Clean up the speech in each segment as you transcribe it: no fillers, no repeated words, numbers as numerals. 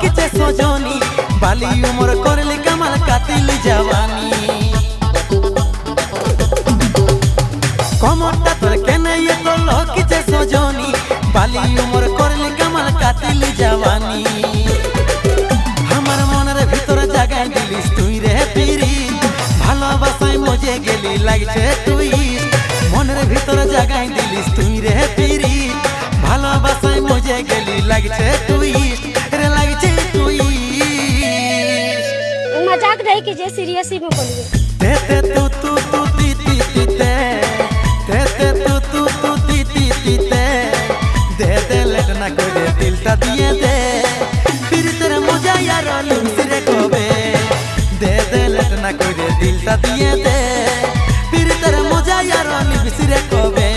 লকিছে সজনী বালি উমর করলি কামাল কাতিলি জওয়ানি কমরটা তোর কেনে এত লকিছে সজনী বালি উমর করলি কামাল কাতিলি জওয়ানি আমার মনের ভিতরে জাগাই দিলিস তুই রে পিরি ভালোবাসায় মজে গেলি লাগছে তুই মনের ভিতরে জাগাই দিলিস তুই রে পিরি ভালোবাসায় মজে গেলি লাগছে তুই রে লাগছে তুই मजाक नहीं कीजिए सीरियस ही में बोलिए ते ते तू तू तू ती ती ती ते ते तू तू तू ती ती ती ते दे लेट ना कोई दे दिलटा दिए दे फिर तेरा मजा यार लिमसिरे कोबे दे लेट ना कोई दे दिलटा दिए दे फिर तेरा मजा यार लिमसिरे कोबे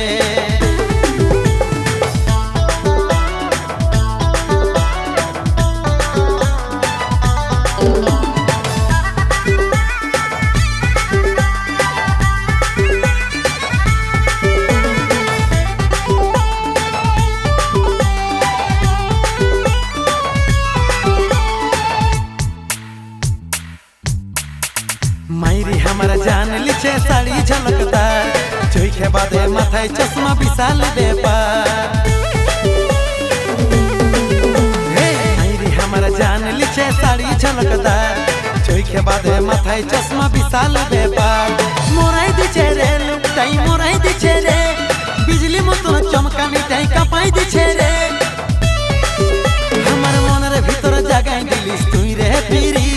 मायरी हमारा जान लिचे साड़ी झलकदार चोखे बादे माथाय चश्मा विशाल बेपार मायरी हमारा जान लिचे साड़ी झलकदार चोखे बादे माथाय चश्मा विशाल बेपार मोराई दिछे रे लुकटाई मोराई दिछे रे बिजली मतो चमकानी टाई कापाई दिछे रे हमार मनेर भितर जागाई दिलिस तुई रे पिरी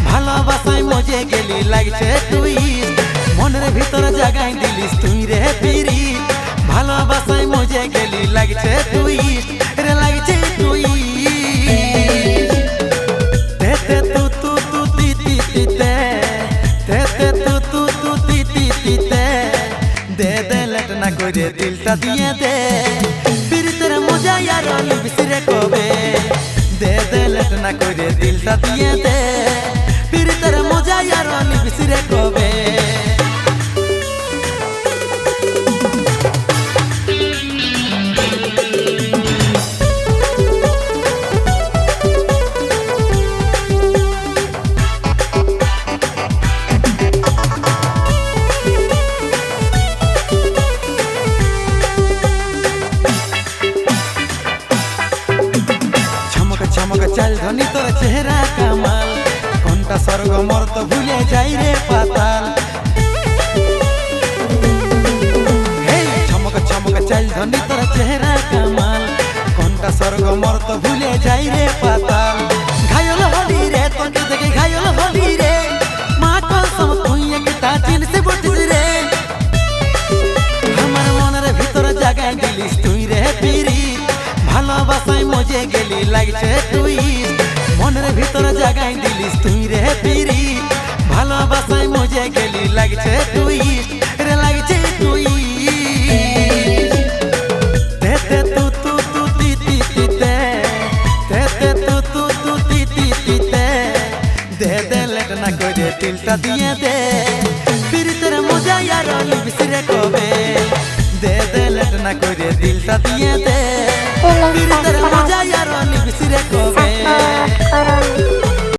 ভালোবাসায় মজে গেলি লাগছে তুই মনের ভিতর জাগাই দিলিস তুই রে পিরি ভালোবাসায় মজে গেলি লাগছে তুই রে লাগছে তুই তে তে তু তু তু তি তি তি তে তে তে তু তু তু তি তি তি তে দে লেট না করে দিলটা দিয়ে দে फिर तेरा मजा यार बिसरे कबे दे लेट ना करे दिलटा দিয়ে দে फिर तेरा मजा यार बिसरे कबे चमक चल धनी तोर चेहरा कमाल कोनटा स्वर्ग मोर तो भूले जाई रे पाताल चमक चमक चल धनी तोर चेहरा कमाल कोनटा स्वर्ग मोर तो भूले जाई रे पाताल घायल होली रे तोके देखे घायल होली रे माँ कसम तुई एकटा चिन से बटिस रे हमार मनेर भितर जागाई दिलिस तुई रे पिरी ভালোবাসায় মজে গেলি লাগছে তুই মনের ভিতর জাগাই দিলিস তুই রে পিরি ভালোবাসায় মজে গেলি লাগছে তুই রে লাগছে তুই তে তে তু তু তু তি তি তি তে তে তু তু তু তি তি তি তে দে লেট না করে দিলটা দিয়ে দে फिर तेरा मजा यार बिसरे कबे दे लेट ना करे दिलटा দিয়ে দে फिर तेरा मजा यार